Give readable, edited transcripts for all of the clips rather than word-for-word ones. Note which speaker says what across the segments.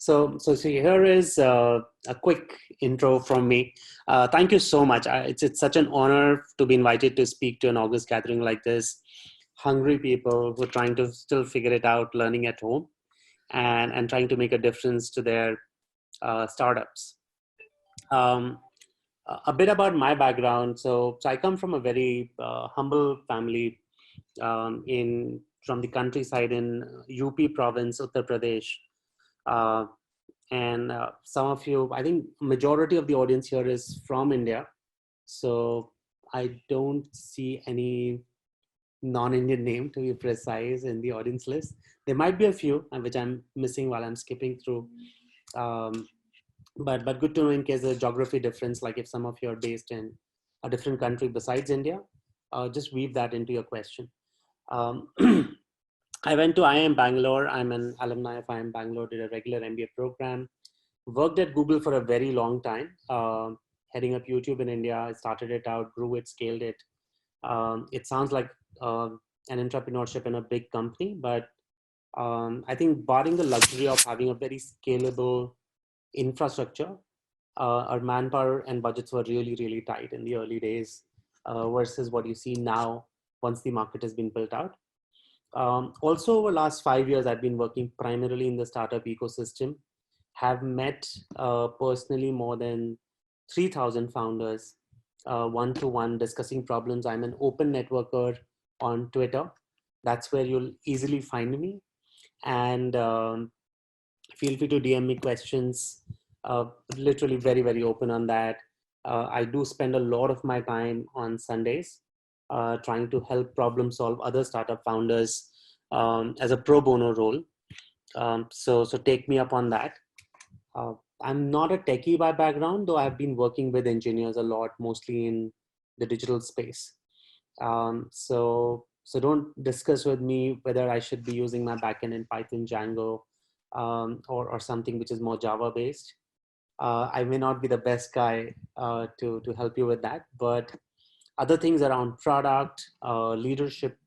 Speaker 1: So here is a quick intro from me. Thank you so much. It's such an honor to be invited to speak to an August gathering like this. Hungry people who are trying to still figure it out, learning at home, and trying to make a difference to their startups. Um, a bit about my background. So I come from a very humble family in from the countryside in UP province, Uttar Pradesh. Uh, and some of you, I think majority of the audience here is from India. So I don't see any non-Indian name, to be precise, in the audience list. There might be a few which I'm missing while I'm skipping through. Um, but good to know in case there's a geography difference, like if some of you are based in a different country besides India, just weave that into your question. Um, I went to IIM Bangalore. I'm an alumni of IIM Bangalore, did a regular MBA program, worked at Google for a very long time, heading up YouTube in India. I started it out, grew it, scaled it. It sounds like an entrepreneurship in a big company, but I think barring the luxury of having a very scalable infrastructure, our manpower and budgets were really, really tight in the early days versus what you see now once the market has been built out. Also, over the last 5 years, I've been working primarily in the startup ecosystem, have met personally more than 3,000 founders, one-to-one discussing problems. I'm an open networker on Twitter. That's where you'll easily find me. And feel free to DM me questions. Literally very, very open on that. I do spend a lot of my time on Sundays trying to help problem solve other startup founders as a pro bono role. So take me up on that. I'm not a techie by background, though I've been working with engineers a lot, mostly in the digital space. So don't discuss with me whether I should be using my backend in Python, Django, or something which is more Java based. I may not be the best guy to help you with that, but other things around product, leadership,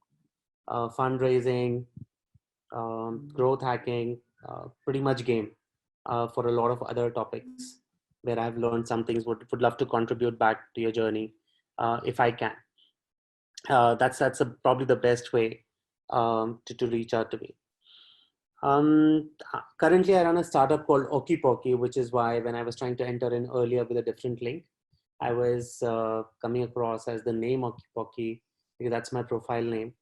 Speaker 1: fundraising, growth hacking, pretty much game for a lot of other topics where I've learned some things, would love to contribute back to your journey if I can. Probably the best way to reach out to me. Currently, I run a startup called OckyPocky, which is why when I was trying to enter in earlier with a different link, I was coming across as the name OckyPocky because that's my profile name.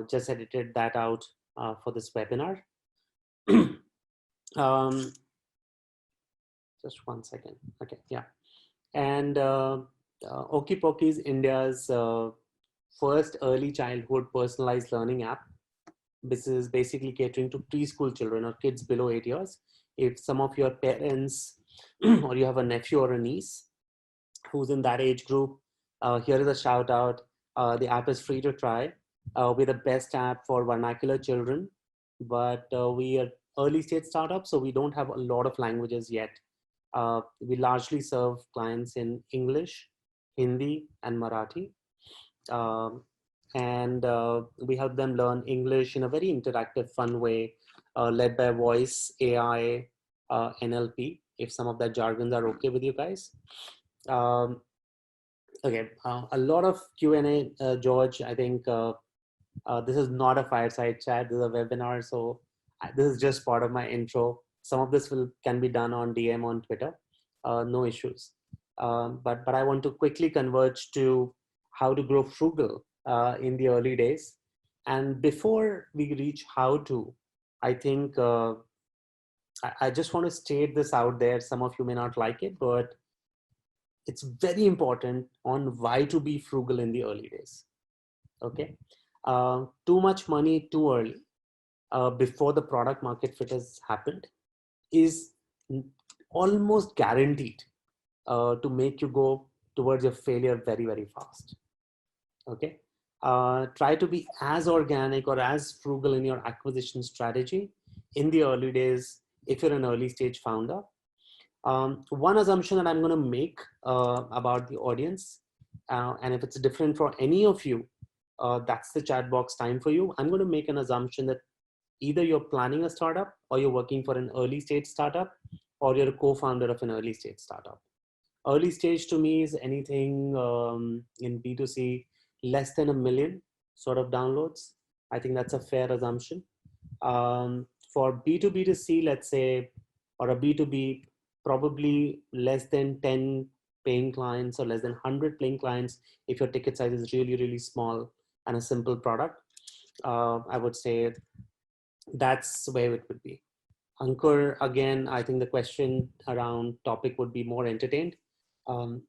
Speaker 1: Just edited that out for this webinar. Just 1 second. Okay, yeah. And OckyPocky is India's first early childhood personalized learning app. This is basically catering to preschool children or kids below 8 years. If some of your parents or you have a nephew or a niece who's in that age group, here is a shout out. The app is free to try. We're the best app for vernacular children, but we are early stage startup, so we don't have a lot of languages yet. We largely serve clients in English, Hindi, and Marathi. And we help them learn English in a very interactive, fun way, led by voice, AI, NLP, if some of that jargons are okay with you guys. Okay, a lot of Q&A, George. I think this is not a fireside chat, this is a webinar, so this is just part of my intro. Some of this can be done on DM on Twitter, no issues. But I want to quickly converge to how to grow frugal in the early days. And before we reach how to, I think I just want to state this out there. Some of you may not like it, but it's very important on why to be frugal in the early days. Okay, too much money too early before the product market fit has happened is almost guaranteed to make you go towards your failure very, very fast. Okay, try to be as organic or as frugal in your acquisition strategy in the early days if you're an early stage founder. One assumption that I'm going to make about the audience, and if it's different for any of you, that's the chat box time for you. I'm going to make an assumption that Either you're planning a startup, or you're working for an early stage startup, or you're a co-founder of an early stage startup. Early stage to me is anything in B2C less than 1 million sort of downloads. I think that's a fair assumption. For B2B to C, let's say, or a B2B, probably less than 10 paying clients or less than 100 paying clients if your ticket size is really, really small and a simple product. I would say that's where it would be. Ankur, again, I think the question around topic would be more entertained. Um,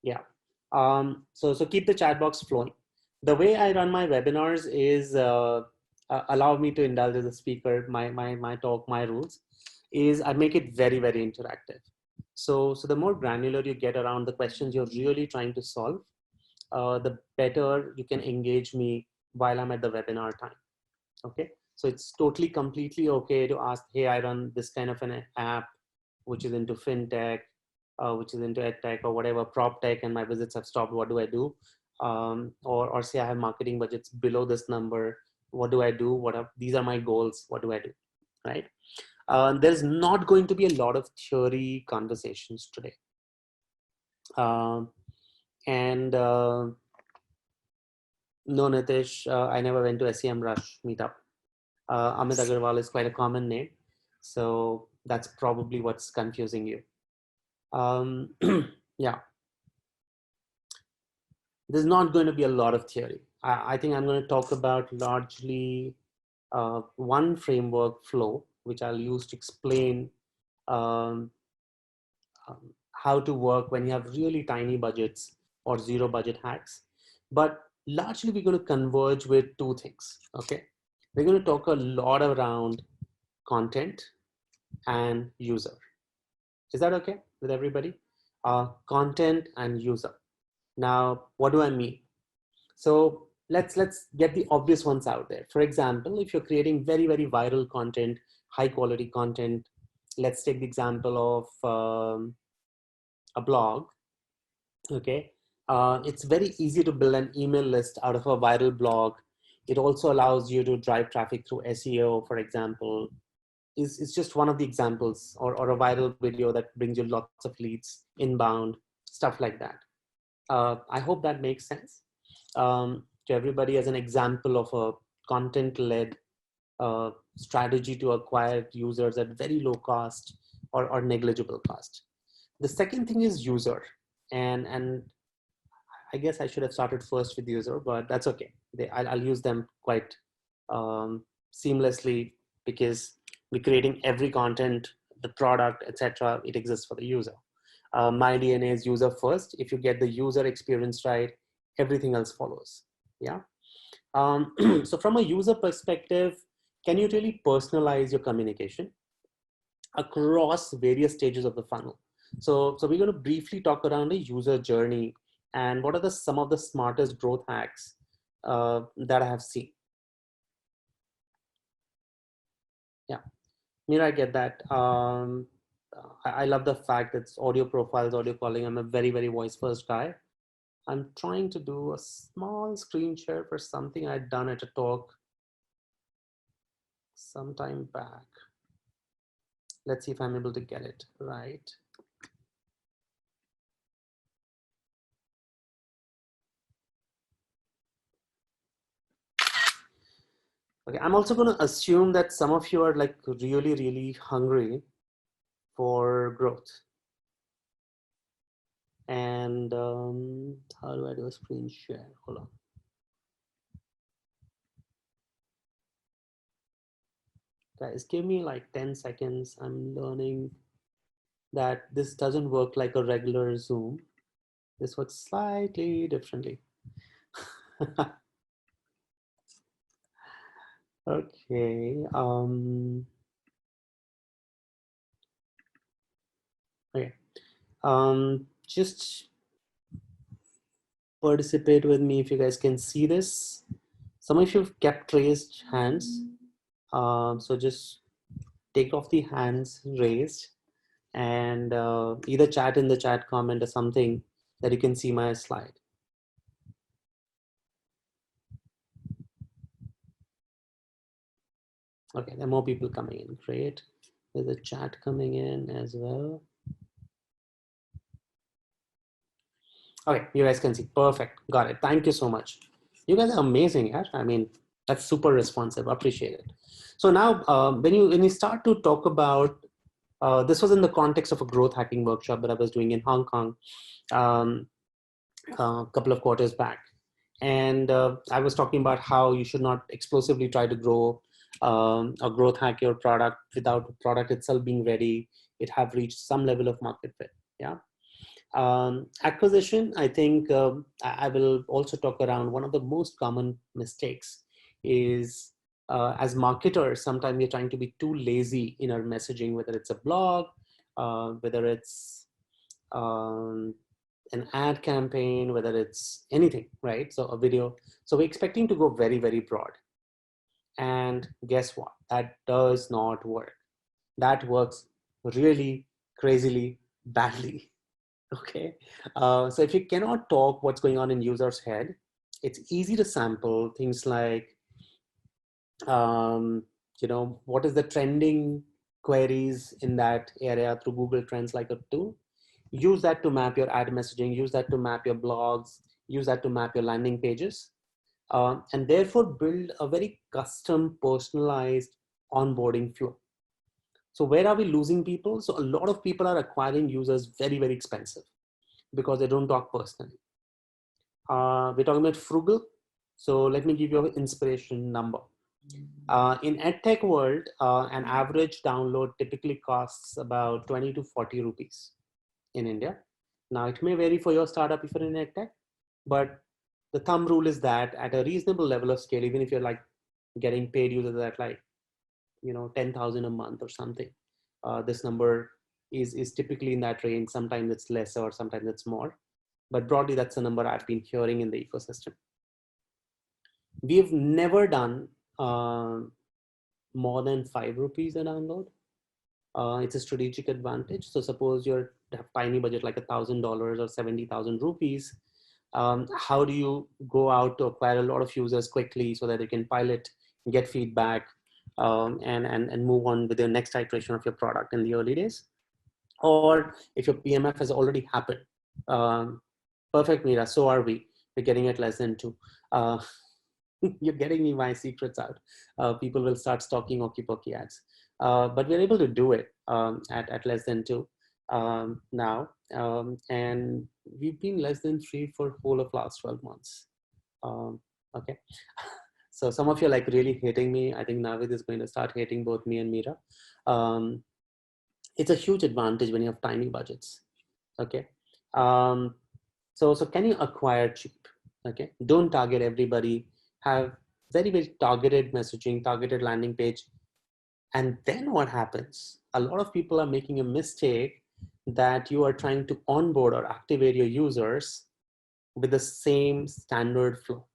Speaker 1: yeah. So keep the chat box flowing. The way I run my webinars is allow me to indulge as a speaker. My talk, my rules is I make it very, very interactive. So the more granular you get around the questions you're really trying to solve, the better you can engage me while I'm at the webinar time. Okay, so it's totally completely okay to ask, hey, I run this kind of an app which is into fintech, which is into edtech or whatever, prop tech, and my visits have stopped. What do I do? Or say I have marketing budgets below this number. What do I do? These are my goals. What do I do? Right? There's not going to be a lot of theory conversations today. And no, Nitish, I never went to SEM Rush meetup. Amit Agarwal is quite a common name. So that's probably what's confusing you. Yeah. There's not going to be a lot of theory. I think I'm going to talk about largely one framework flow, which I'll use to explain um, how to work when you have really tiny budgets or zero budget hacks. But largely we're going to converge with two things, okay? We're going to talk a lot around content and user. Is that okay with everybody? Content and user. Now, what do I mean? So let's get the obvious ones out there. For example, if you're creating very, very viral content, high quality content, let's take the example of a blog. Okay, it's very easy to build an email list out of a viral blog. It also allows you to drive traffic through SEO, for example. Is just one of the examples, or a viral video that brings you lots of leads, inbound, stuff like that. I hope that makes sense to everybody as an example of a content-led strategy to acquire users at very low cost or negligible cost. The second thing is user, and I guess I should have started first with user, but that's okay. I'll use them quite seamlessly because we're creating every content, the product, etc. It exists for the user. My DNA is user first. If you get the user experience right, everything else follows. Yeah. So from a user perspective, can you really personalize your communication across various stages of the funnel? So we're going to briefly talk around a user journey and what are some of the smartest growth hacks that I have seen. Yeah, Mira, I get that. I love the fact that it's audio profiles, audio calling. I'm a very, very voice first guy. I'm trying to do a small screen share for something I'd done at a talk some time back. Let's see if I'm able to get it right. Okay, I'm also going to assume that some of you are like really, really hungry for growth. And how do I do a screen share? Hold on. Guys, give me like 10 seconds. I'm learning that this doesn't work like a regular Zoom. This works slightly differently. Okay. Okay. Just participate with me if you guys can see this. Some of you have kept raised hands. So just take off the hands raised and either chat in the chat, comment or something that you can see my slide. Okay, there are more people coming in. Great. There's a chat coming in as well. Okay, you guys can see. Perfect. Got it. Thank you so much. You guys are amazing. Yeah? I mean, that's super responsive. Appreciate it. So now, when you start to talk about this was in the context of a growth hacking workshop that I was doing in Hong Kong a couple of quarters back, and I was talking about how you should not explosively try to grow or growth hack your product without the product itself being ready. It have reached some level of market fit. Yeah. Acquisition, I think I will also talk around one of the most common mistakes is as marketers, sometimes we're trying to be too lazy in our messaging, whether it's a blog, whether it's um, an ad campaign, whether it's anything, right? So a video. So we're expecting to go very, very broad. And guess what? That does not work. That works really crazily badly. Okay. So if you cannot talk what's going on in user's head, it's easy to sample things like, what is the trending queries in that area through Google Trends like a tool. Use that to map your ad messaging, use that to map your blogs, use that to map your landing pages, and therefore build a very custom personalized onboarding flow. So where are we losing people? So a lot of people are acquiring users very, very expensive because they don't talk personally. We're talking about frugal. So let me give you an inspiration number. In edtech world, an average download typically costs about 20 to 40 rupees in India. Now it may vary for your startup if you're in edtech, but the thumb rule is that at a reasonable level of scale, even if you're like getting paid users at like, 10,000 a month or something, this number is typically in that range. Sometimes it's less or sometimes it's more, but broadly that's the number I've been hearing in the ecosystem. We've never done more than 5 rupees a download. It's a strategic advantage. So suppose you have tiny budget like $1,000 or 70,000 rupees. How do you go out to acquire a lot of users quickly so that you can pilot, get feedback, and move on with the next iteration of your product in the early days? Or if your PMF has already happened, perfect, Mira, so are we. We're getting at less than 2. You're getting me my secrets out. People will start stalking OckyPocky ads. But we're able to do it at less than 2 now. And we've been less than 3 for whole of last 12 months. Okay. So some of you are like really hating me. I think Navid is going to start hating both me and Mira. It's a huge advantage when you have tiny budgets. Okay. So can you acquire cheap? Okay. Don't target everybody. Have very, very targeted messaging, targeted landing page. And then what happens? A lot of people are making a mistake that you are trying to onboard or activate your users with the same standard flow.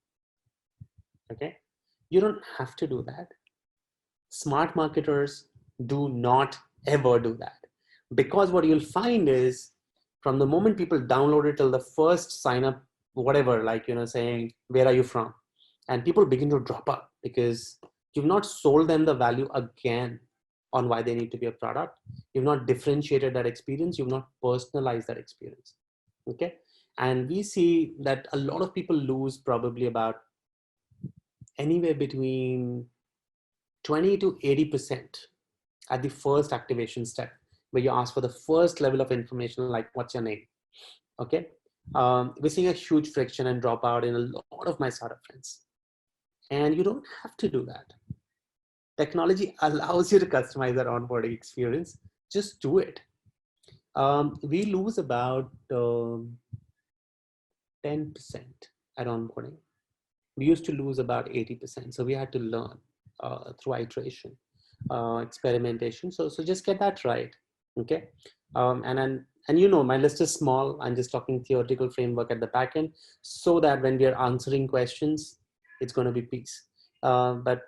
Speaker 1: Okay. You don't have to do that. Smart marketers do not ever do that, because what you'll find is from the moment people download it till the first sign up, whatever, like, saying, where are you from? And people begin to drop out because you've not sold them the value again on why they need to be a product. You've not differentiated that experience. You've not personalized that experience. Okay. And we see that a lot of people lose probably about anywhere between 20 to 80% at the first activation step, where you ask for the first level of information, like what's your name? Okay. We're seeing a huge friction and dropout in a lot of my startup friends. And you don't have to do that. Technology allows you to customize that onboarding experience. Just do it. We lose about 10% at onboarding. We used to lose about 80%. So we had to learn through iteration, experimentation. So just get that right. Okay. And my list is small. I'm just talking theoretical framework at the back end so that when we are answering questions, it's going to be peace. But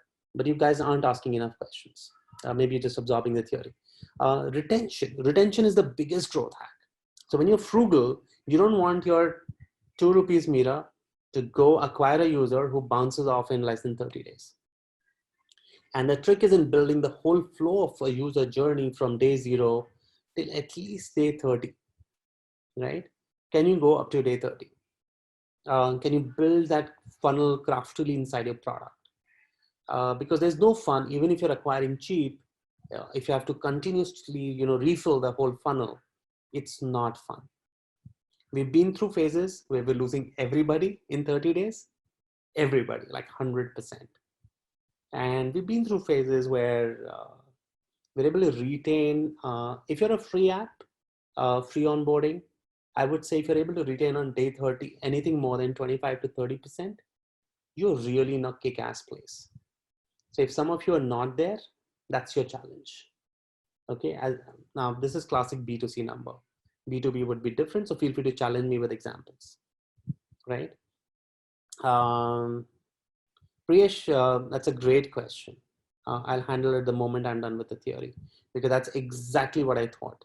Speaker 1: you guys aren't asking enough questions. Maybe you're just absorbing the theory. Retention is the biggest growth hack. So when you're frugal, you don't want your 2 rupees Mira to go acquire a user who bounces off in less than 30 days. And the trick is in building the whole flow of a user journey from day 0 till at least day 30, right? Can you go up to day 30? Can you build that funnel craftily inside your product? Because there's no fun, even if you're acquiring cheap, if you have to continuously, refill the whole funnel, it's not fun. We've been through phases where we're losing everybody in 30 days, everybody, like 100%. And we've been through phases where we're able to retain, if you're a free app, free onboarding, I would say if you're able to retain on day 30, anything more than 25 to 30%, you're really in a kick-ass place. So if some of you are not there, that's your challenge. Okay, now this is classic B2C number. B2B would be different, so feel free to challenge me with examples, right? Priyesh, that's a great question. I'll handle it the moment I'm done with the theory, because that's exactly what I thought.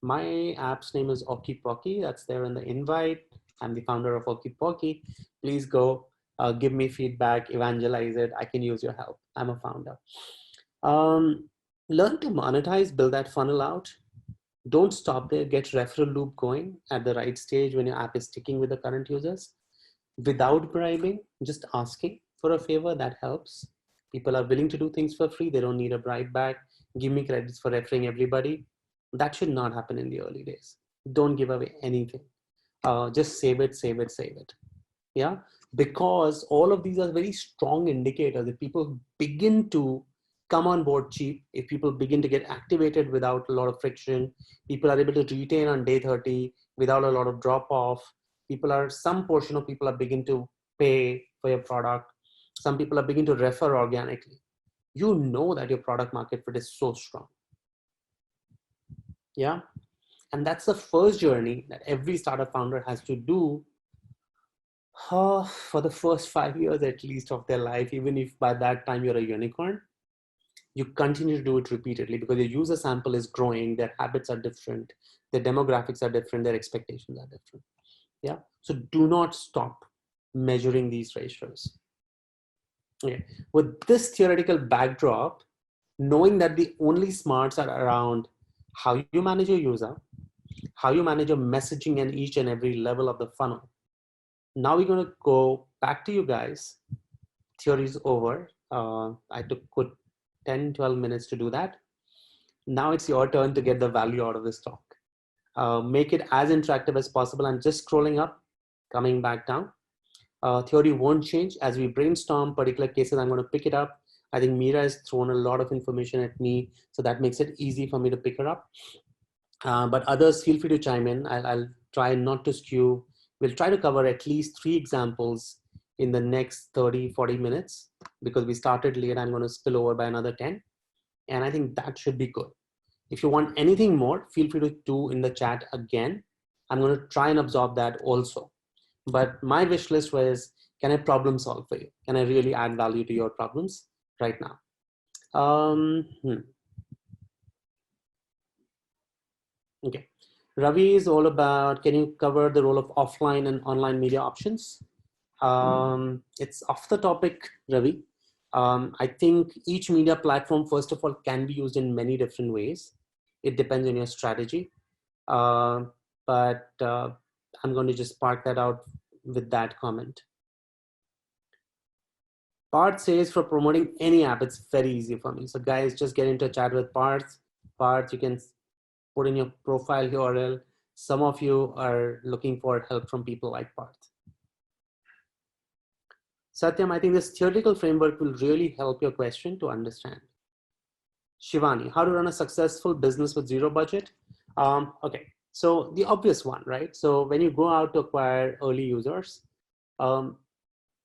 Speaker 1: My app's name is OckyPocky. That's there in the invite. I'm the founder of OckyPocky. Please go give me feedback, evangelize it. I can use your help. I'm a founder. Learn to monetize, build that funnel out. Don't stop there. Get referral loop going at the right stage when your app is sticking with the current users. Without bribing, just asking for a favor, that helps. People are willing to do things for free. They don't need a bribe back. Give me credits for referring everybody. That should not happen in the early days. Don't give away anything. Just save it, save it, save it. Yeah, because all of these are very strong indicators. If people begin to come on board cheap, if people begin to get activated without a lot of friction, people are able to retain on day 30 without a lot of drop off. Some portion of people are beginning to pay for your product. Some people are beginning to refer organically. You know that your product market fit is so strong. Yeah. And that's the first journey that every startup founder has to do for the first 5 years at least of their life. Even if by that time you're a unicorn, you continue to do it repeatedly because your user sample is growing, their habits are different, their demographics are different, their expectations are different. Yeah. So do not stop measuring these ratios. Okay. With this theoretical backdrop, knowing that the only smarts are around how you manage your user, how you manage your messaging and each and every level of the funnel. Now we're going to go back to you guys. Theory is over. I took good 10, 12 minutes to do that. Now it's your turn to get the value out of this talk. Make it as interactive as possible. I'm just scrolling up, coming back down. Theory won't change. As we brainstorm particular cases, I'm going to pick it up. I think Meera has thrown a lot of information at me, so that makes it easy for me to pick her up. But others, feel free to chime in. I'll try not to skew. We'll try to cover at least 3 examples in the next 30, 40 minutes. Because we started late, I'm going to spill over by another 10. And I think that should be good. If you want anything more, feel free to do in the chat again. I'm going to try and absorb that also. But my wish list was, can I problem solve for you? Can I really add value to your problems right now? Okay. Ravi is all about, can you cover the role of offline and online media options? It's off the topic, Ravi. I think each media platform, first of all, can be used in many different ways. It depends on your strategy. But I'm going to just park that out with that comment. Parth says for promoting any app, it's very easy for me. So guys, just get into a chat with Parth. Parth, you can put in your profile URL. Some of you are looking for help from people like Parth. Satyam, I think this theoretical framework will really help your question to understand. Shivani, how to run a successful business with zero budget? Okay, so the obvious one, right? So when you go out to acquire early users,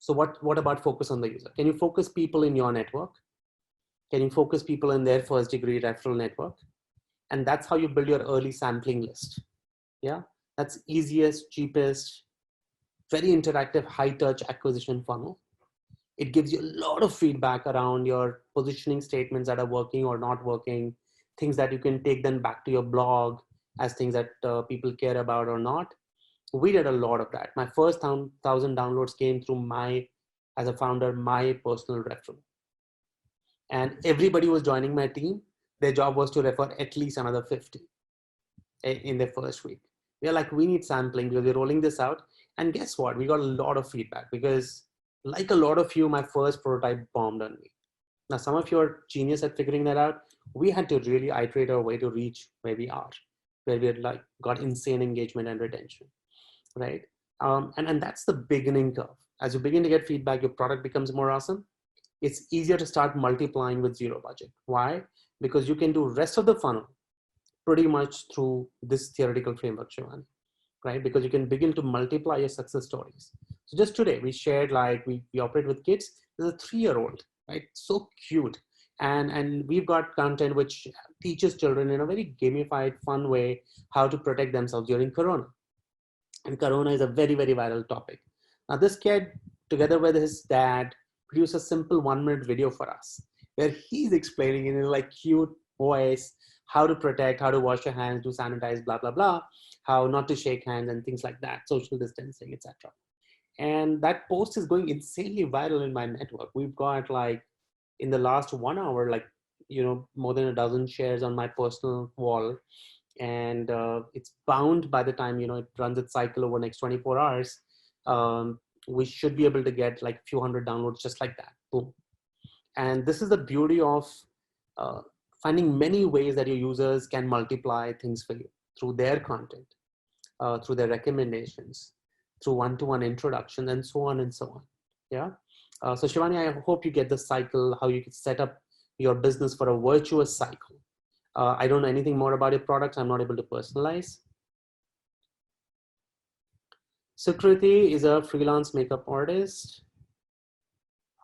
Speaker 1: so what about focus on the user? Can you focus people in your network? Can you focus people in their first degree referral network? And that's how you build your early sampling list. Yeah, that's easiest, cheapest, very interactive, high touch acquisition funnel. It gives you a lot of feedback around your positioning statements that are working or not working, things that you can take then back to your blog as things that people care about or not. We did a lot of that. My first 1,000 downloads came through as a founder, my personal referral. and everybody was joining my team. Their job was to refer at least another 50 in their first week. We're like, we need sampling because we're rolling this out. And guess what? We got a lot of feedback because, like a lot of you, my first prototype bombed on me. Now, some of you are genius at figuring that out. We had to really iterate our way to reach where we are, where we had like got insane engagement and retention, right? And that's the beginning curve. As you begin to get feedback, your product becomes more awesome. It's easier to start multiplying with zero budget. Why? Because you can do rest of the funnel pretty much through this theoretical framework, Shivani, right? Because you can begin to multiply your success stories. So just today, we shared like we operate with kids. There's a 3-year-old, right? So cute. And we've got content which teaches children in a very gamified, fun way how to protect themselves during Corona. And Corona is a very, very viral topic. Now, this kid, together with his dad, produced a simple 1-minute video for us where he's explaining in a like cute voice how to protect, how to wash your hands, do sanitize, blah, blah, blah, how not to shake hands and things like that, social distancing, etc. And that post is going insanely viral in my network. We've got like in the last 1 hour, like, more than a dozen shares on my personal wall. And it's bound by the time, it runs its cycle over the next 24 hours. We should be able to get like a few hundred downloads just like that. Boom. And this is the beauty of uh, finding many ways that your users can multiply things for you through their content, through their recommendations, through one-to-one introductions, and so on and so on. Yeah. So Shivani, I hope you get the cycle, how you can set up your business for a virtuous cycle. I don't know anything more about your products. I'm not able to personalize. Sukriti is a freelance makeup artist.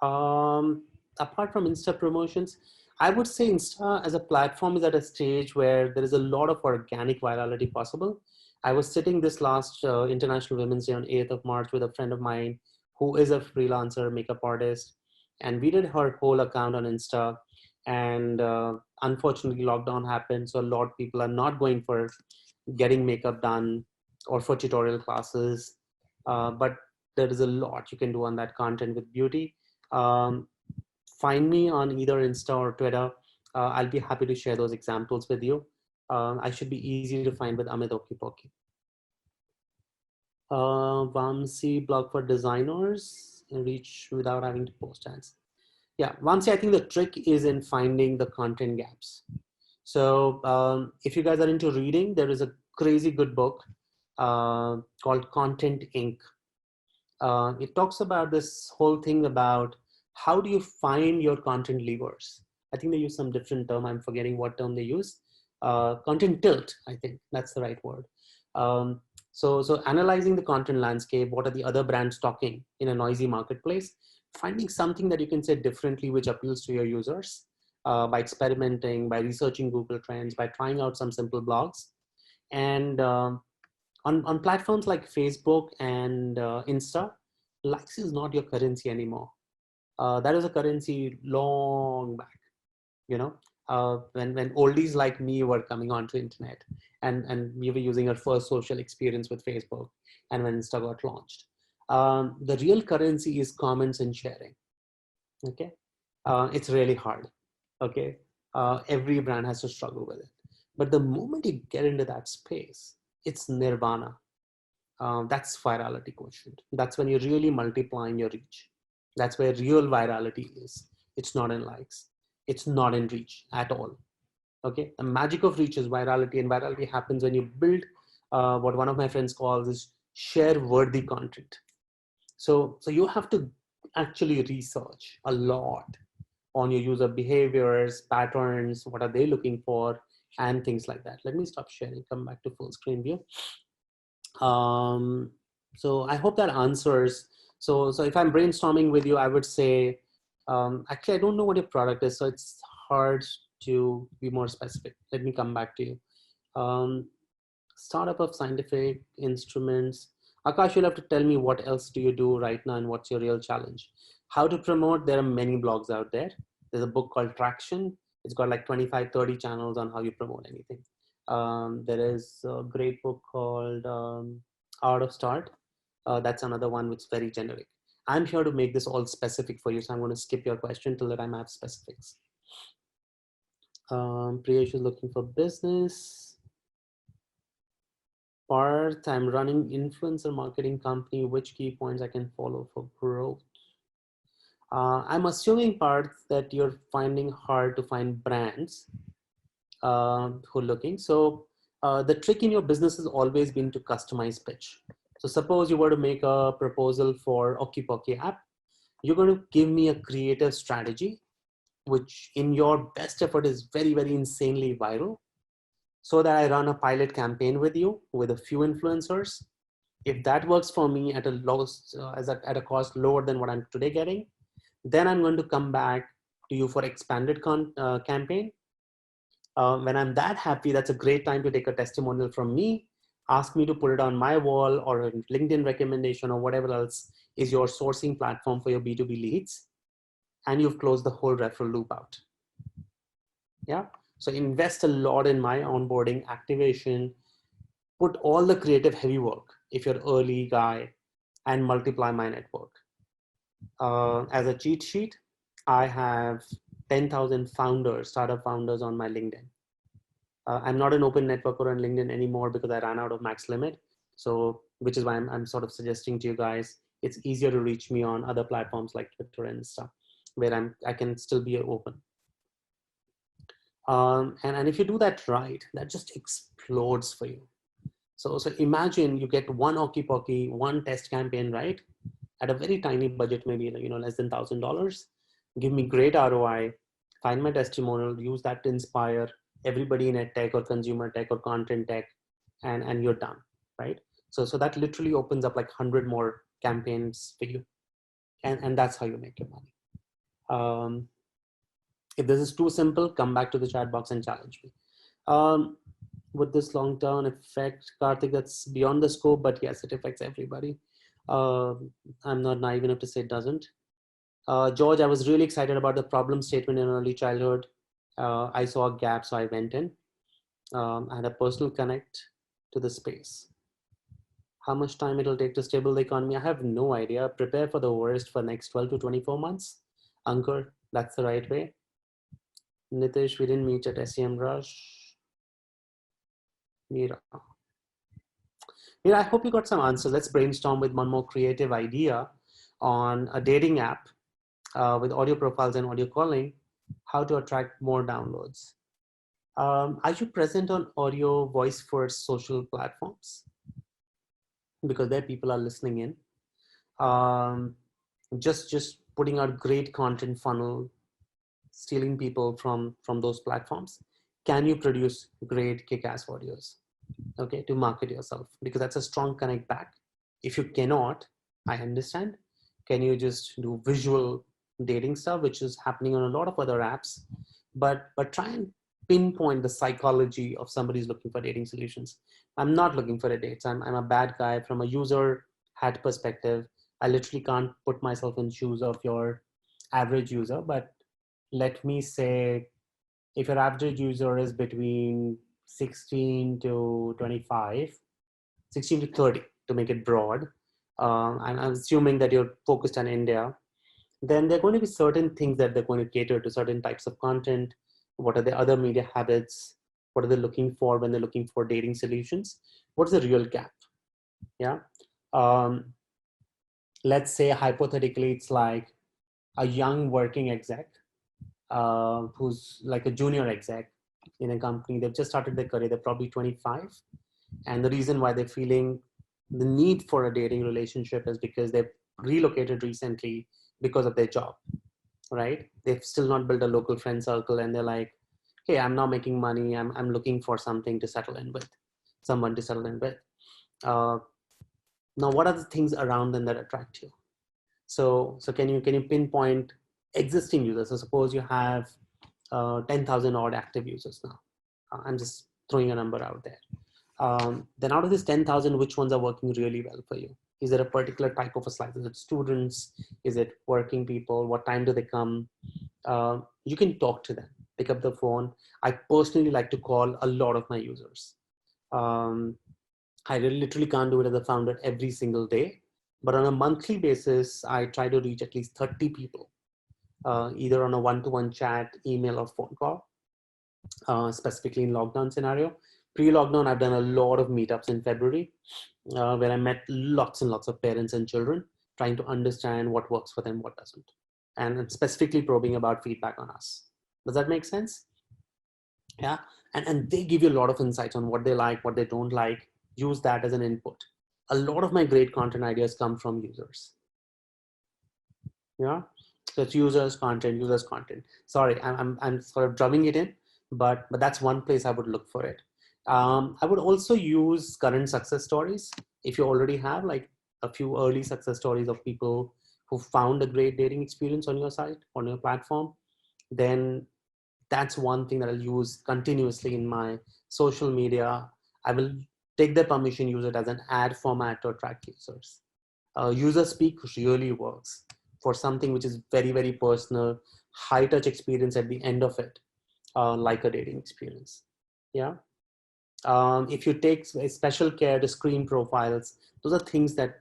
Speaker 1: Apart from Insta promotions, I would say Insta as a platform is at a stage where there is a lot of organic virality possible. I was sitting this last International Women's Day on 8th of March with a friend of mine who is a freelancer makeup artist. And we did her whole account on Insta. And unfortunately, lockdown happened. So a lot of people are not going for getting makeup done or for tutorial classes. But there is a lot you can do on that content with beauty. Find me on either Insta or Twitter. I'll be happy to share those examples with you. I should be easy to find with Amit OckyPocky. Vamsi blog for designers, reach without having to post ads. Yeah, Vamsi, I think the trick is in finding the content gaps. So if you guys are into reading, there is a crazy good book called Content Inc. It talks about this whole thing about how do you find your content levers. I think they use some different term. I'm forgetting what term they use. Content tilt, I think that's the right word. So analyzing the content landscape, what are the other brands talking in a noisy marketplace, finding something that you can say differently which appeals to your users by experimenting, by researching Google Trends, by trying out some simple blogs. And on platforms like Facebook and Insta, likes is not your currency anymore. That is a currency long back, when oldies like me were coming onto internet, and we were using our first social experience with Facebook, and when Insta got launched. The real currency is comments and sharing. Okay, it's really hard. Okay, every brand has to struggle with it, but the moment you get into that space, it's nirvana. That's virality quotient. That's when you're really multiplying your reach. That's where real virality is. It's not in likes. It's not in reach at all. Okay. The magic of reach is virality, and virality happens when you build what one of my friends calls is share worthy content. So you have to actually research a lot on your user behaviors, patterns, what are they looking for, and things like that. Let me stop sharing, come back to full screen view. So I hope that answers. So if I'm brainstorming with you, I would say, actually, I don't know what your product is, so it's hard to be more specific. Let me come back to you. Startup of scientific instruments. Akash, you'll have to tell me what else do you do right now and what's your real challenge. How to promote, there are many blogs out there. There's a book called Traction. It's got like 25, 30 channels on how you promote anything. There is a great book called Art of Start. That's another one which is very generic. I'm here to make this all specific for you, so I'm going to skip your question till the time I have specifics. Priyesh is looking for business. Parth, I'm running influencer marketing company. Which key points I can follow for growth? I'm assuming, Parth, that you're finding hard to find brands who are looking. So the trick in your business has always been to customize pitch. So suppose you were to make a proposal for OckyPocky app, you're going to give me a creative strategy, which in your best effort is very, very insanely viral, so that I run a pilot campaign with you with a few influencers. If that works for me at a lowest, at a cost lower than what I'm today getting, then I'm going to come back to you for expanded campaign. When I'm that happy, that's a great time to take a testimonial from me, ask me to put it on my wall or a LinkedIn recommendation or whatever else is your sourcing platform for your B2B leads. And you've closed the whole referral loop out. Yeah. So invest a lot in my onboarding activation, put all the creative heavy work if you're early guy, and multiply my network. As a cheat sheet, I have 10,000 founders, startup founders on my LinkedIn. I'm not an open networker on LinkedIn anymore because I ran out of max limit. So, which is why I'm sort of suggesting to you guys, it's easier to reach me on other platforms like Twitter and stuff, where I can still be open. And if you do that right, that just explodes for you. So imagine you get one OckyPocky, one test campaign, right? At a very tiny budget, maybe less than $1,000. Give me great ROI, find my testimonial, use that to inspire everybody in ed tech or consumer tech or content tech, and you're done, right? So that literally opens up like 100 more campaigns for you, and that's how you make your money. If this is too simple, come back to the chat box and challenge me. With this long-term effect, Karthik, that's beyond the scope, but yes, it affects everybody. I'm not naive enough to say it doesn't. George, I was really excited about the problem statement in early childhood. I saw a gap, so I went in. I had a personal connect to the space. How much time it'll take to stable the economy? I have no idea. Prepare for the worst for next 12 to 24 months. Ankur, that's the right way. Nitish, we didn't meet at SEM Rush. Mira. I hope you got some answers. Let's brainstorm with one more creative idea on a dating app with audio profiles and audio calling, how to attract more downloads. Are you present on audio voice first social platforms? Because there people are listening in. Just putting out great content funnel, stealing people from those platforms. Can you produce great kick-ass audios? Okay, to market yourself, because that's a strong connect back. If you cannot, I understand. Can you just do visual dating stuff, which is happening on a lot of other apps, but try and pinpoint the psychology of somebody who's looking for dating solutions. I'm not looking for a date. I'm a bad guy from a user hat perspective. I literally can't put myself in shoes of your average user, but let me say if your average user is between 16 to 25, 16 to 30 to make it broad, I'm assuming that you're focused on India, then there are going to be certain things that they're going to cater to, certain types of content. What are the other media habits? What are they looking for when they're looking for dating solutions? What's the real gap? Yeah. Let's say hypothetically, it's like a young working exec who's like a junior exec in a company. They've just started their career. They're probably 25. And the reason why they're feeling the need for a dating relationship is because they've relocated recently because of their job, right? They've still not built a local friend circle, and they're like, hey, I'm now making money. I'm looking for something to settle in with, someone to settle in with. Now, what are the things around them that attract you? So can you pinpoint existing users? So suppose you have 10,000 odd active users now. I'm just throwing a number out there. Then out of this 10,000, which ones are working really well for you? Is there a particular type of a slice? Is it students? Is it working people? What time do they come? You can talk to them, pick up the phone. I personally like to call a lot of my users. I literally can't do it as a founder every single day, but on a monthly basis, I try to reach at least 30 people, either on a one-to-one chat, email, or phone call. specifically in lockdown scenario. Pre-lockdown, I've done a lot of meetups in February where I met lots and lots of parents and children trying to understand what works for them, what doesn't, and specifically probing about feedback on us. Does that make sense? Yeah. And they give you a lot of insights on what they like, what they don't like. Use that as an input. A lot of my great content ideas come from users. Yeah. So it's users content. Sorry, I'm sort of drumming it in, but that's one place I would look for it. I would also use current success stories. If you already have like a few early success stories of people who found a great dating experience on your site, on your platform, then that's one thing that I'll use continuously in my social media. I will take their permission, use it as an ad format to attract users. User speak really works for something which is very, very personal, high touch experience at the end of it, like a dating experience. Yeah. If you take special care to screen profiles, those are things that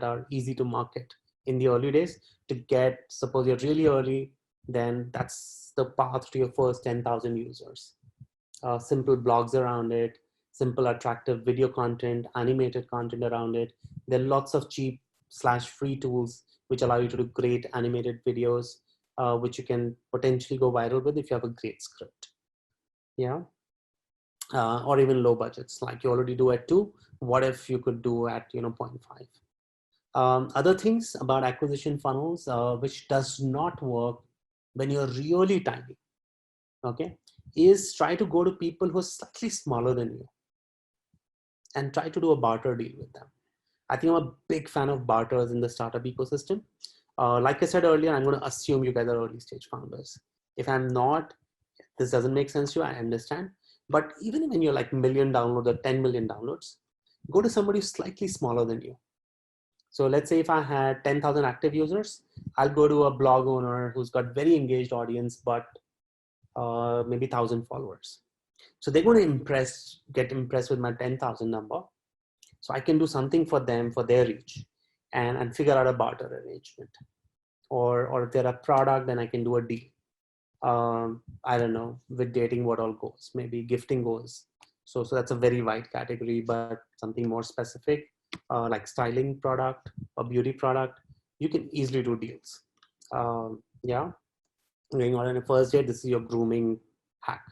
Speaker 1: are easy to market in the early days to get, suppose you're really early, then that's the path to your first 10,000 users. Simple blogs around it, simple attractive video content, animated content around it. There are lots of cheap / free tools which allow you to do great animated videos, which you can potentially go viral with if you have a great script. Yeah. Or even low budgets, like you already do at 2. What if you could do at 0.5? Other things about acquisition funnels, which does not work when you're really tiny, okay, is try to go to people who are slightly smaller than you and try to do a barter deal with them. I think I'm a big fan of barters in the startup ecosystem. Like I said earlier, I'm going to assume you guys are early stage founders. If I'm not, this doesn't make sense to you, I understand. But even when you're like million downloads or 10 million downloads, go to somebody slightly smaller than you. So let's say if I had 10,000 active users, I'll go to a blog owner who's got very engaged audience, but maybe 1,000 followers. So they're going to get impressed with my 10,000 number. So I can do something for them, for their reach, and figure out a barter arrangement. Or if they're a product, then I can do a deal. I don't know, with dating, what all goes, maybe gifting goes. So that's a very wide category, but something more specific, like styling product or beauty product, you can easily do deals. Yeah. Going on a first date, this is your grooming hack.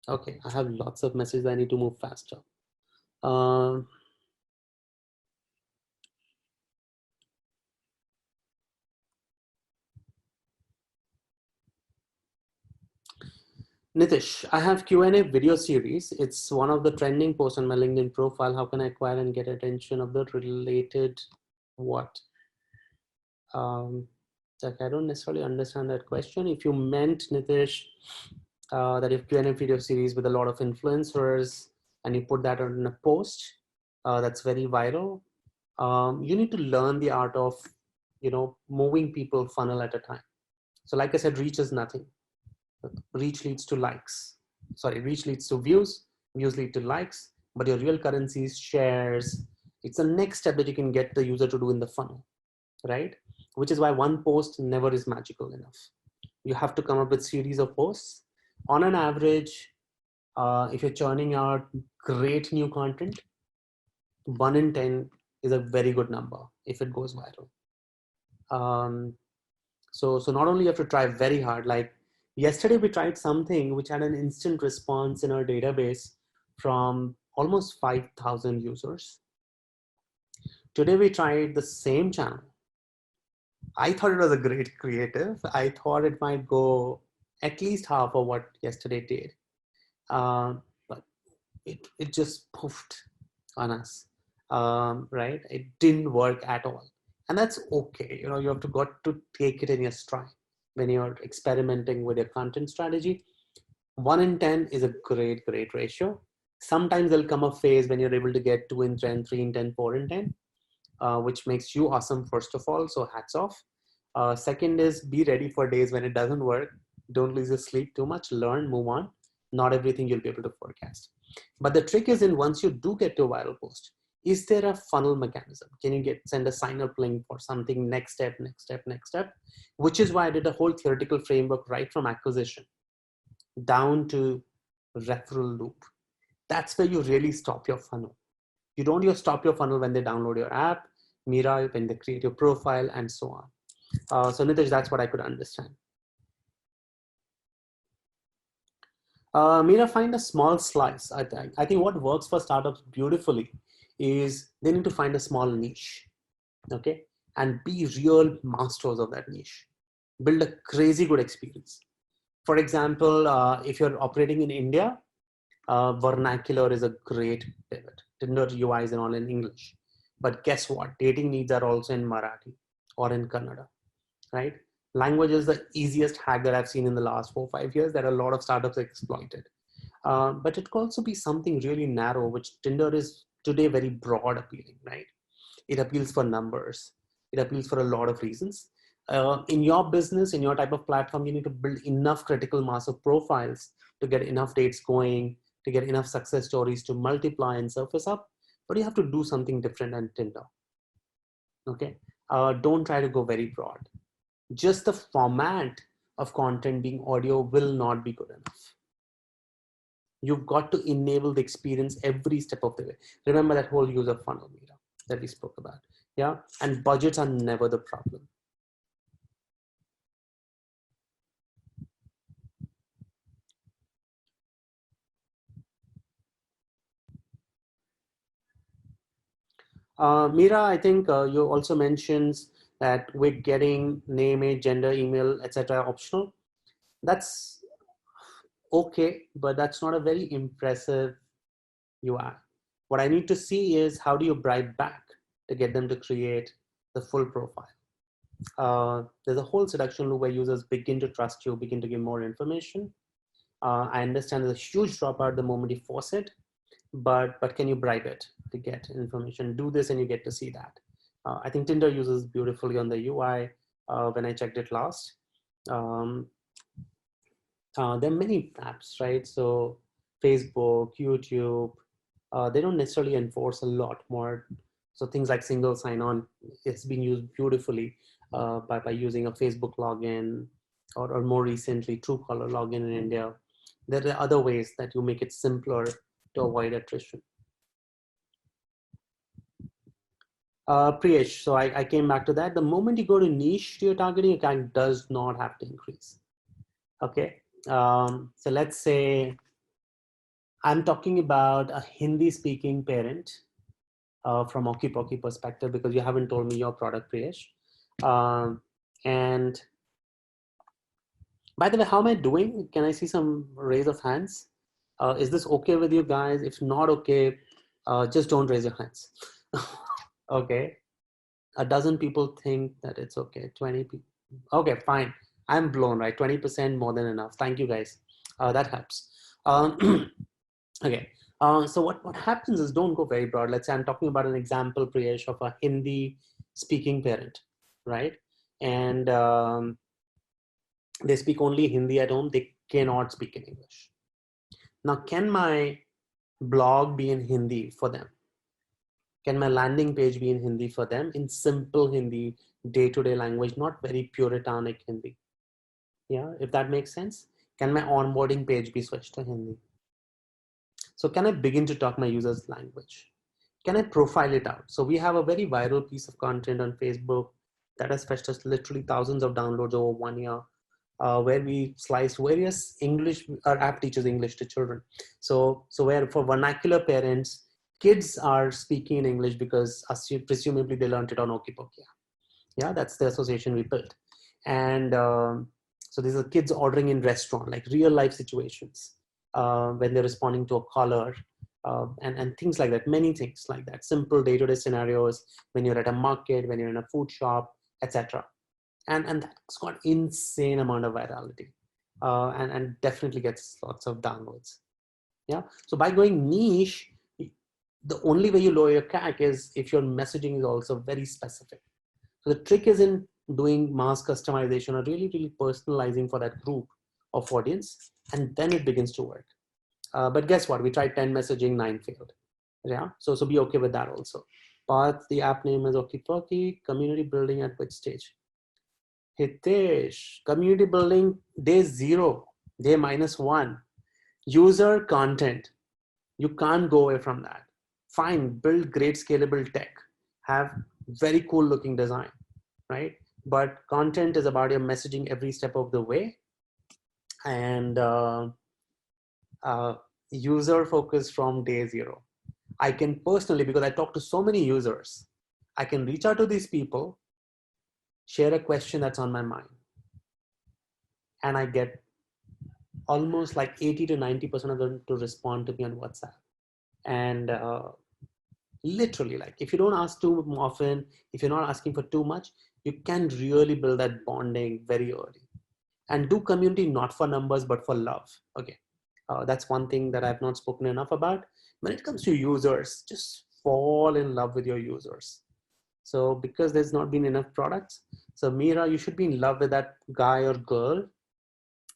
Speaker 1: Okay, I have lots of messages. I need to move faster. Nitish, I have Q&A video series. It's one of the trending posts on my LinkedIn profile. How can I acquire and get attention of the related what? Like I don't necessarily understand that question. If you meant, Nitish, that if Q&A video series with a lot of influencers and you put that on a post that's very viral, you need to learn the art of, moving people funnel at a time. So like I said, reach is nothing. Reach leads to likes. Sorry, reach leads to views. Views lead to likes. But your real currency is shares. It's the next step that you can get the user to do in the funnel, right? Which is why one post never is magical enough. You have to come up with series of posts. On an average, if you're churning out great new content, 1 in 10 is a very good number if it goes viral. So not only you have to try very hard, like yesterday we tried something which had an instant response in our database from almost 5,000 users. Today we tried the same channel. I thought it was a great creative. I thought it might go at least half of what yesterday did. But it just poofed on us, right? It didn't work at all. And that's okay. You have got to take it in your stride when you're experimenting with your content strategy. 1 in 10 is a great ratio. Sometimes there'll come a phase when you're able to get 2 in 10, 3 in 10, 4 in 10, which makes you awesome, first of all. So hats off. Second is be ready for days when it doesn't work. Don't lose your sleep too much. Learn, move on. Not everything you'll be able to forecast. But the trick is in once you do get to a viral post, is there a funnel mechanism? Can you send a sign up link for something, next step, which is why I did a whole theoretical framework right from acquisition down to referral loop. That's where you really stop your funnel. You don't just stop your funnel when they download your app, Mira, when they create your profile, and so on. So Nitish, that's what I could understand. Mira, find a small slice. I think what works for startups beautifully is they need to find a small niche, okay, and be real masters of that niche. Build a crazy good experience. For example, if you're operating in India, vernacular is a great pivot. Tinder UIs and all in English. But guess what? Dating needs are also in Marathi or in Kannada, right? Language is the easiest hack that I've seen in the last 4 or 5 years that a lot of startups exploited. But it could also be something really narrow, which Tinder is today very broad appealing, right? It appeals for numbers. It appeals for a lot of reasons. In your business, in your type of platform, you need to build enough critical mass of profiles to get enough dates going, to get enough success stories to multiply and surface up. But you have to do something different than Tinder. Okay. Don't try to go very broad. Just the format of content being audio will not be good enough. You've got to enable the experience every step of the way. Remember that whole user funnel Mira, that we spoke about. Yeah. And budgets are never the problem. Mira, I think you also mentions that we're getting name, age, gender, email, etc. optional. That's okay, but that's not a very impressive UI. What I need to see is how do you bribe back to get them to create the full profile. There's a whole seduction loop where users begin to trust you, begin to give more information. I understand there's a huge dropout the moment you force it, but can you bribe it to get information? Do this and you get to see that. I think Tinder uses beautifully on the UI when I checked it last. There are many apps, right? So Facebook, YouTube, they don't necessarily enforce a lot more. So things like single sign-on, it's been used beautifully by using a Facebook login or more recently Truecaller login in India. There are other ways that you make it simpler to avoid attrition. Priyesh, so I came back to that. The moment you go to niche to your targeting, your CAC does not have to increase. Okay, so let's say I'm talking about a Hindi speaking parent from OckyPocky perspective, because you haven't told me your product, Priyesh. And by the way, how am I doing? Can I see some raise of hands? Is this okay with you guys? If not okay, just don't raise your hands. Okay. A dozen people think that it's okay. 20 people. Okay, fine. I'm blown, right? 20% more than enough. Thank you guys. That helps. Okay. So what happens is don't go very broad. Let's say I'm talking about an example, Priyesh, of a Hindi speaking parent, right? And they speak only Hindi at home. They cannot speak in English. Now, can my blog be in Hindi for them? Can my landing page be in Hindi for them in simple Hindi, day-to-day language, not very puritanic Hindi? Yeah, if that makes sense. Can my onboarding page be switched to Hindi? So can I begin to talk my users' language? Can I profile it out? So we have a very viral piece of content on Facebook that has fetched us literally thousands of downloads over 1 year, where we slice various English, our app teaches English to children. So where for vernacular parents, kids are speaking in English because presumably they learned it on OckyPocky. Yeah, that's the association we built. And so these are kids ordering in restaurant, like real life situations, when they're responding to a caller, and things like that, many things like that, simple day-to-day scenarios when you're at a market, when you're in a food shop, etc. And that's got insane amount of virality, and definitely gets lots of downloads. Yeah. So by going niche, the only way you lower your CAC is if your messaging is also very specific. So the trick is in doing mass customization or really personalizing for that group of audience, and then it begins to work. But guess what? We tried 10 messaging, 9 failed. Yeah. So be okay with that also. But the app name is OckyPocky. Community building at which stage? Hitesh, community building day 0, day -1. User content, you can't go away from that. Fine, build great scalable tech, have very cool looking design, right? But content is about your messaging every step of the way, and uh, user focus from day zero. I can personally, because I talk to so many users, I can reach out to these people, share a question that's on my mind, and I get almost like 80 to 90% of them to respond to me on WhatsApp. And literally, like, if you don't ask too often, if you're not asking for too much, you can really build that bonding very early. And do community not for numbers, but for love. Okay. That's one thing that I've not spoken enough about. When it comes to users, just fall in love with your users. So because there's not been enough products, so Mira, you should be in love with that guy or girl,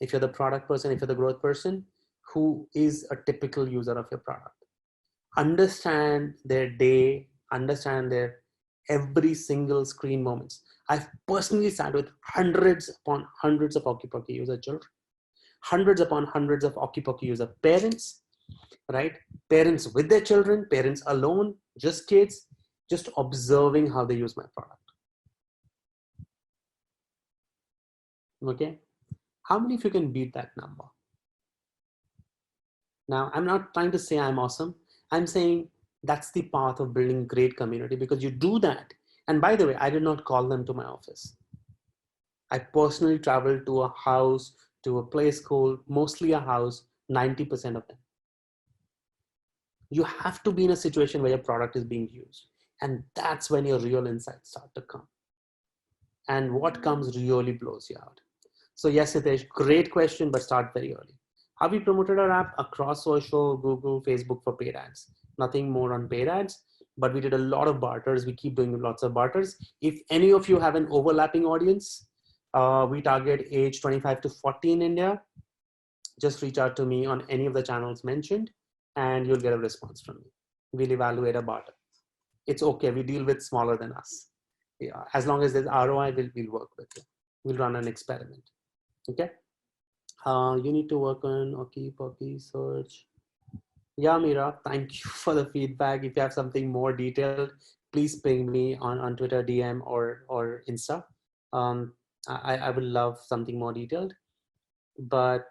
Speaker 1: if you're the product person, if you're the growth person, who is a typical user of your product. Understand their day, understand their every single screen moments. I've personally sat with hundreds upon hundreds of OckyPocky user children, hundreds upon hundreds of OckyPocky user parents, right? Parents with their children, parents alone, just kids, just observing how they use my product. Okay. How many of you can beat that number? Now, I'm not trying to say I'm awesome. I'm saying that's the path of building great community, because you do that. And by the way, I did not call them to my office. I personally traveled to a house, to a play school, mostly a house, 90% of them. You have to be in a situation where your product is being used. And that's when your real insights start to come. And what comes really blows you out. So yes, Hitesh, great question, but start very early. How we promoted our app across social, Google, Facebook for paid ads. Nothing more on paid ads, but we did a lot of barters. We keep doing lots of barters. If any of you have an overlapping audience, we target age 25 to 40 in India. Just reach out to me on any of the channels mentioned and you'll get a response from me. We'll evaluate a barter. It's okay. We deal with smaller than us. Yeah, as long as there's ROI, we'll work with you. We'll run an experiment. Okay. You need to work on OckyPocky search. Yeah, Mira, thank you for the feedback. If you have something more detailed, please ping me on Twitter, DM, or Insta. I would love something more detailed. But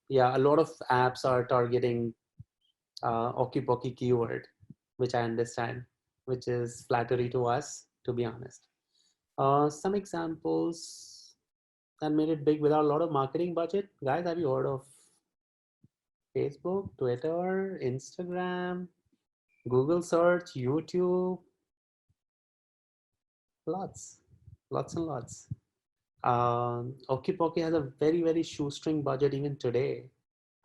Speaker 1: yeah, a lot of apps are targeting OckyPocky keyword, which I understand, which is flattery to us, to be honest. Some examples that made it big without a lot of marketing budget. Guys, have you heard of Facebook, Twitter, Instagram, Google search, YouTube? Lots, lots and lots. OckyPocky has a very, very shoestring budget even today.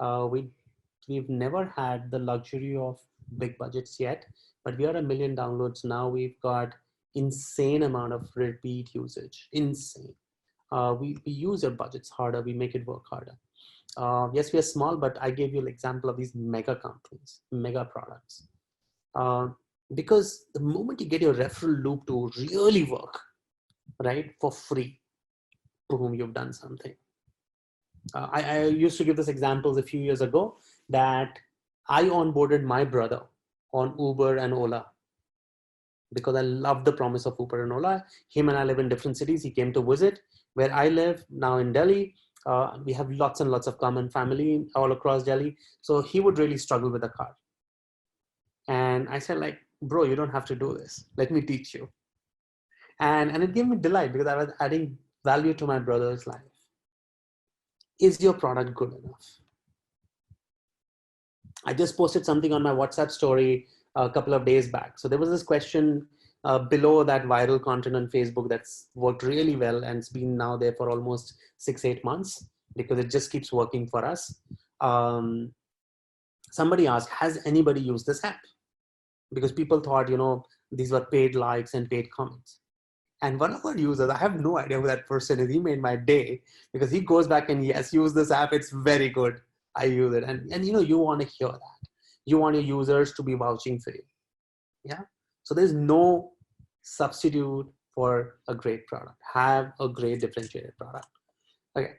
Speaker 1: We've never had the luxury of big budgets yet, but we are 1 million downloads now. We've got insane amount of repeat usage, insane. We use our budgets harder, we make it work harder. Yes, we are small, but I gave you an example of these mega companies, mega products. Because the moment you get your referral loop to really work, right, for free, boom, you've done something. I used to give this examples a few years ago that I onboarded my brother on Uber and Ola because I love the promise of Uber and Ola. Him and I live in different cities. He came to visit where I live now in Delhi. We have lots and lots of common family all across Delhi. So he would really struggle with a car. And I said, like, bro, you don't have to do this. Let me teach you. And it gave me delight because I was adding value to my brother's life. Is your product good enough? I just posted something on my WhatsApp story a couple of days back. So there was this question below that viral content on Facebook that's worked really well and it's been now there for almost 6-8 months because it just keeps working for us. Somebody asked, has anybody used this app? Because people thought, you know, these were paid likes and paid comments. And one of our users, I have no idea who that person is. He made my day because he goes back and yes, use this app. It's very good. I use it. And you know, you want to hear that. You want your users to be vouching for you. Yeah. So there's no substitute for a great product. Have a great differentiated product. Okay.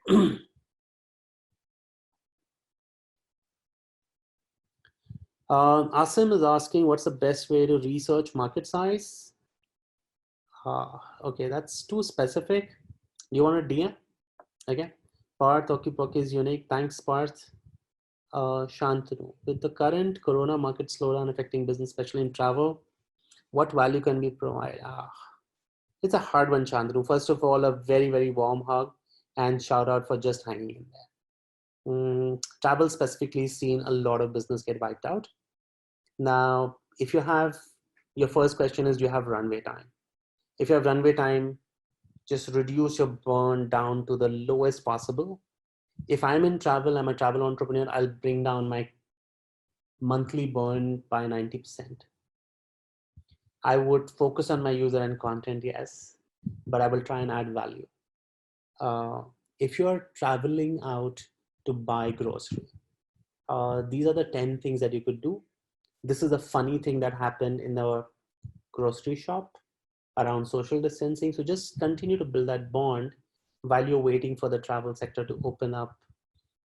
Speaker 1: Asim is asking, what's the best way to research market size? Okay, that's too specific. Do you want a DM? Okay. Parth, OckyPocky is unique. Thanks, Parth. Shantanu, with the current corona market slowdown affecting business, especially in travel, what value can be provided? It's a hard one, Shantanu. First of all, a very, very warm hug and shout out for just hanging in there. Travel specifically seen a lot of business get wiped out. Now, if you have, your first question is, do you have runway time? If you have runway time, just reduce your burn down to the lowest possible. If I'm in travel, I'm a travel entrepreneur, I'll bring down my monthly burn by 90%. I would focus on my user and content, yes, but I will try and add value. If you're traveling out to buy grocery, these are the 10 things that you could do. This is a funny thing that happened in the grocery shop around social distancing. So just continue to build that bond while you're waiting for the travel sector to open up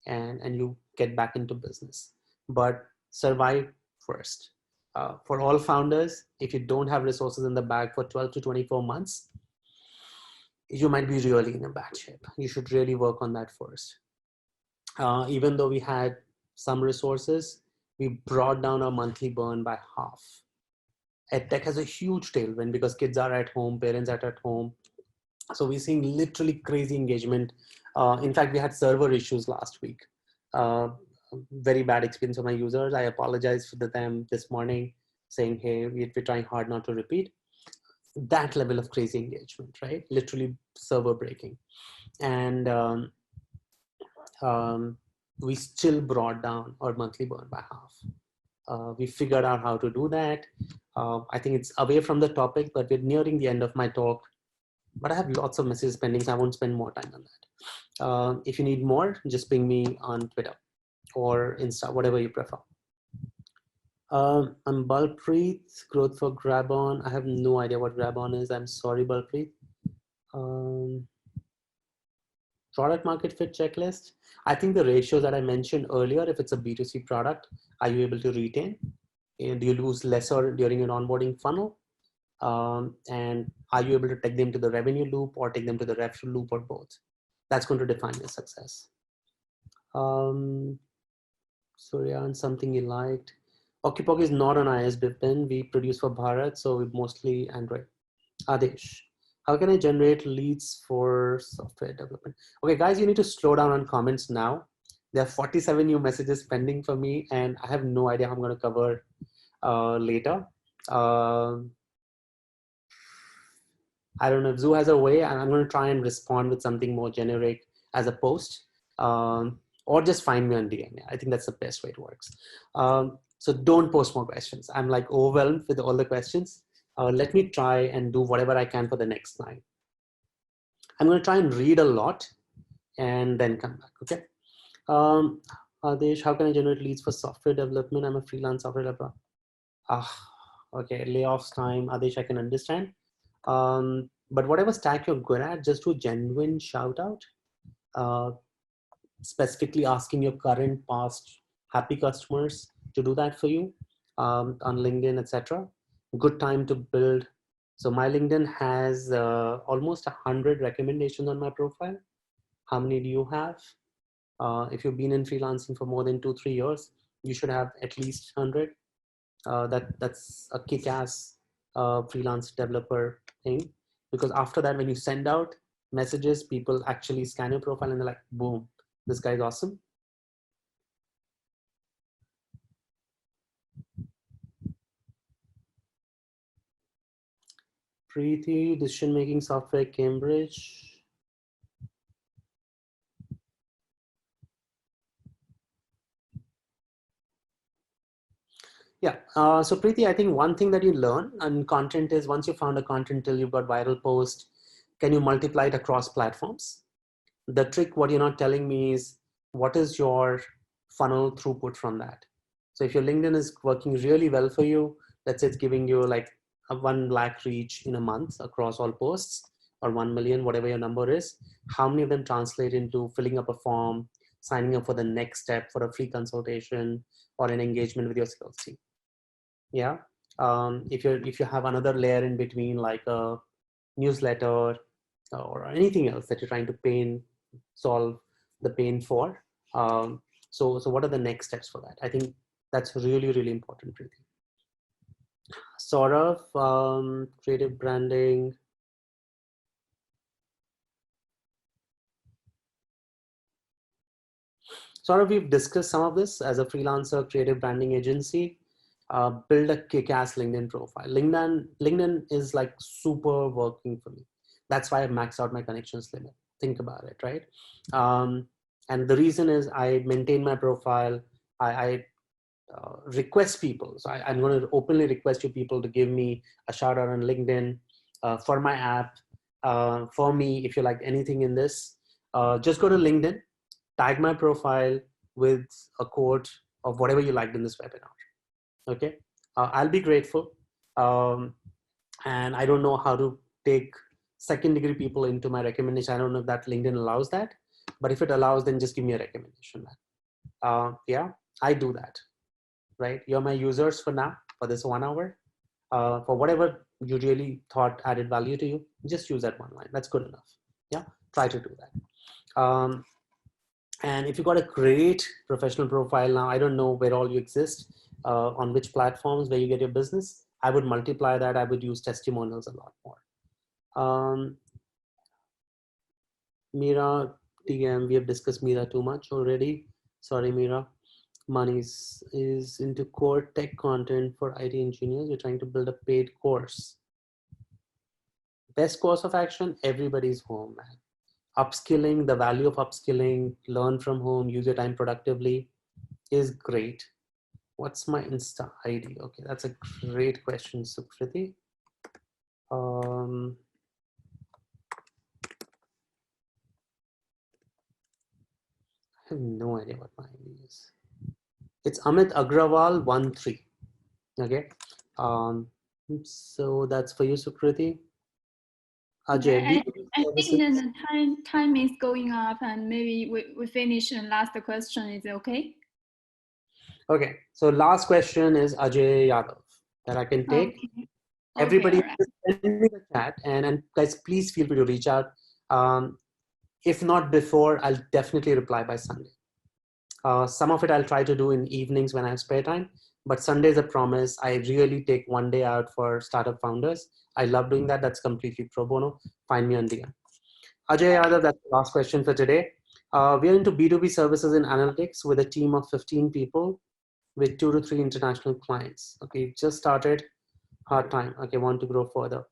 Speaker 1: and you get back into business. But survive first. For all founders, if you don't have resources in the bag for 12 to 24 months, you might be really in a bad shape. You should really work on that first. Even though we had some resources, we brought down our monthly burn by half. EdTech has a huge tailwind because kids are at home, parents are at home. So we're seeing literally crazy engagement. In fact, we had server issues last week. Very bad experience for my users. I apologize for them this morning saying, hey, we're trying hard not to repeat. That level of crazy engagement, right? Literally server breaking. And we still brought down our monthly burn by half. We figured out how to do that. I think it's away from the topic, but we're nearing the end of my talk. But I have lots of messages pending, so I won't spend more time on that. If you need more, just ping me on Twitter or Insta, whatever you prefer. I'm Balpreet, growth for Grab-on. I have no idea what Grab-on is. I'm sorry, Balpreet. Product market fit checklist. I think the ratios that I mentioned earlier, if it's a B2C product, are you able to retain? Do you lose lesser during your onboarding funnel? And are you able to take them to the revenue loop or take them to the referral loop or both? That's going to define your success. Surya, and something you liked. OckyPocky is not on iOS BipPin. We produce for Bharat, so we mostly Android. Adesh, how can I generate leads for software development? Okay, guys, you need to slow down on comments now. There are 47 new messages pending for me, and I have no idea how I'm going to cover later. I don't know if Zoo has a way, and I'm going to try and respond with something more generic as a post, or just find me on DM. I think that's the best way it works. So don't post more questions. I'm like overwhelmed with all the questions. Let me try and do whatever I can for the next line. I'm going to try and read a lot and then come back, okay? Adesh, how can I generate leads for software development? I'm a freelance software developer. Okay, layoffs time. Adesh, I can understand. But whatever stack you're good at, just do genuine shout out, specifically asking your current, past happy customers to do that for you on LinkedIn, etc. Good time to build. So my LinkedIn has almost 100 recommendations on my profile. How many do you have? If you've been in freelancing for more than 2-3 years, you should have at least 100. That's a kick-ass freelance developer thing, because after that, when you send out messages, people actually scan your profile and they're like, boom, this guy's awesome. Preeti, decision making software, Cambridge. Yeah, so Preeti, I think one thing that you learn on content is, once you found a content till you've got viral post, can you multiply it across platforms? The trick, what you're not telling me is, what is your funnel throughput from that? So if your LinkedIn is working really well for you, let's say it's giving you like a 1 lakh reach in a month across all posts, or 1 million, whatever your number is, how many of them translate into filling up a form, signing up for the next step for a free consultation or an engagement with your sales team. Yeah. If you have another layer in between, like a newsletter or anything else that you're trying to solve the pain for. So what are the next steps for that? I think that's really, really important. Sort of creative branding. Sort of, we've discussed some of this as a freelancer creative branding agency. Build a kick-ass LinkedIn profile. LinkedIn is like super working for me. That's why I maxed out my connections limit. Think about it, right? And the reason is I maintain my profile. I request people. So I'm going to openly request you people to give me a shout out on LinkedIn for my app. For me, if you like anything in this, just go to LinkedIn, tag my profile with a quote of whatever you liked in this webinar. Okay, I'll be grateful. And I don't know how to take second degree people into my recommendation. I don't know if that LinkedIn allows that, but if it allows, then just give me a recommendation. Yeah, I do that, right? You're my users for now, for this 1 hour. For whatever you really thought added value to you, just use that one line. That's good enough. Yeah, try to do that. And if you got a great professional profile now, I don't know where all you exist, on which platforms where you get your business, I would multiply that. I would use testimonials a lot more. Mira, TM, we have discussed Mira too much already. Sorry, Mira. Manish is into core tech content for IT engineers. We're trying to build a paid course. Best course of action, everybody's home, man. Upskilling, the value of upskilling, learn from home, use your time productively is great. What's my Insta ID? Okay, that's a great question, Sukriti. I have no idea what my ID is. It's Amit Agrawal 13. Okay. So that's for you, Sukriti. Ajay,
Speaker 2: I think the time is going up, and maybe we finish the last question. Is it okay?
Speaker 1: Okay, so last question is Ajay Yadav that I can take.
Speaker 2: Okay.
Speaker 1: Everybody,
Speaker 2: Okay, right.
Speaker 1: send me the chat, and guys, please feel free to reach out. If not before, I'll definitely reply by Sunday. Some of it I'll try to do in evenings when I have spare time, but Sunday is a promise. I really take 1 day out for startup founders. I love doing that. That's completely pro bono. Find me on DM. Ajay Yadav, that's the last question for today. We're into B2B services and analytics with a team of 15 people with 2 to 3 international clients. Okay, just started, hard time. Okay, want to grow further.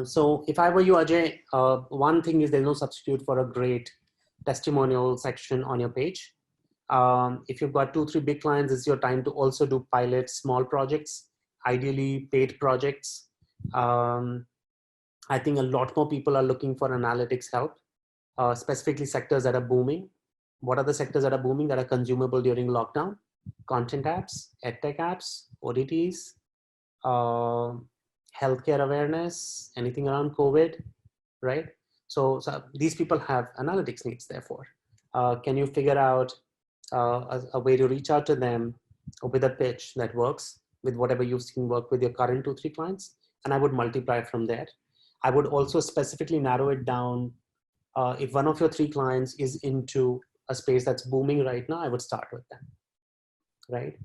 Speaker 1: So if I were you, Ajay, one thing is there's no substitute for a great testimonial section on your page. If you've got 2, 3 big clients, it's your time to also do pilot small projects, ideally paid projects. I think a lot more people are looking for analytics help, specifically sectors that are booming. What are the sectors that are booming that are consumable during lockdown? Content apps, edtech apps, ODTs, healthcare awareness, anything around COVID, right? So these people have analytics needs, therefore. Can you figure out a way to reach out to them with a pitch that works with whatever you've seen work with your current 2, 3 clients? And I would multiply from there. I would also specifically narrow it down. If one of your 3 clients is into a space that's booming right now, I would start with them, right?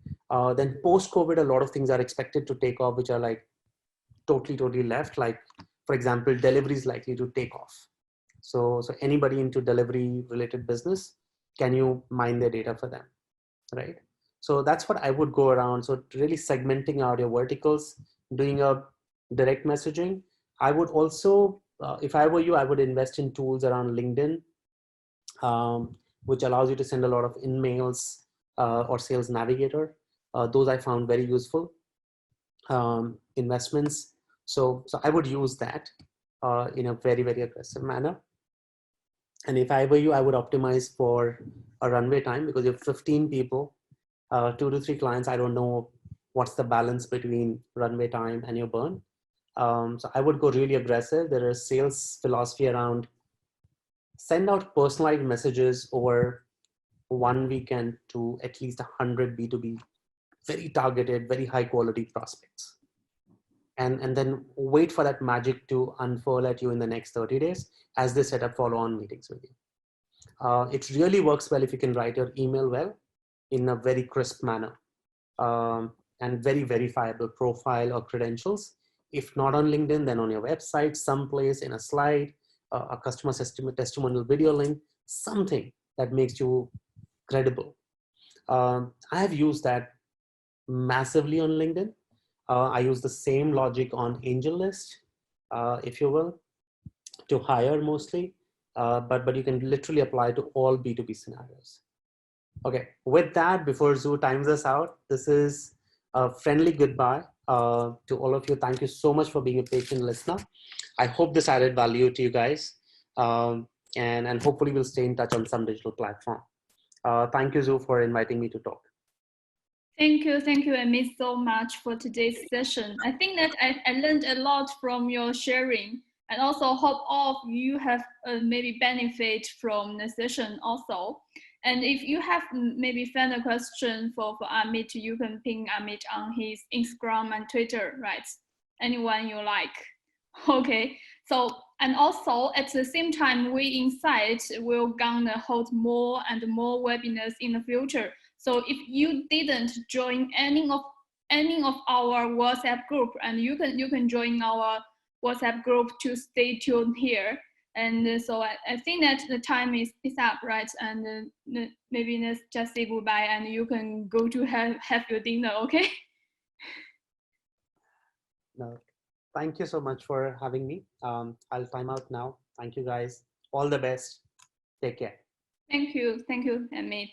Speaker 1: Then post-COVID, a lot of things are expected to take off, which are like totally left. Like, for example, delivery is likely to take off. So anybody into delivery related business, can you mine their data for them, right? So that's what I would go around. So really segmenting out your verticals, doing a direct messaging. I would also, if I were you, I would invest in tools around LinkedIn, which allows you to send a lot of in-mails or sales navigator. Those I found very useful investments. So I would use that in a very aggressive manner. And if I were you, I would optimize for a runway time, because you have 15 people, 2 to 3 clients. I don't know what's the balance between runway time and your burn. So I would go really aggressive. There is sales philosophy around send out personalized messages over one weekend to at least 100 B2B, very targeted, very high quality prospects. And then wait for that magic to unfold at you in the next 30 days as they set up follow-on meetings with you. It really works well if you can write your email well in a very crisp manner, and very verifiable profile or credentials. If not on LinkedIn, then on your website, someplace in a slide, a customer testimonial video link, something that makes you credible. I have used that massively on LinkedIn. I use the same logic on AngelList, if you will, to hire mostly, but you can literally apply to all B2B scenarios. Okay, with that, before Zoo times us out, this is a friendly goodbye to all of you. Thank you so much for being a patient listener. I hope this added value to you guys, and hopefully we'll stay in touch on some digital platform. Thank you, Zoo, for inviting me to talk.
Speaker 2: Thank you, Amit, so much for today's session. I think that I learned a lot from your sharing, and also hope all of you have maybe benefit from the session also. And if you have maybe final question for Amit, you can ping Amit on his Instagram and Twitter, right? Anyone you like. Okay, so, and also at the same time, we Insight will gonna hold more and more webinars in the future. So if you didn't join any of our WhatsApp group, and you can join our WhatsApp group to stay tuned here. And so I think that the time is up, right? And maybe let's just say goodbye, and you can go to have your dinner, okay?
Speaker 1: No, thank you so much for having me. I'll time out now. Thank you guys. All the best. Take care.
Speaker 2: Thank you, Amit.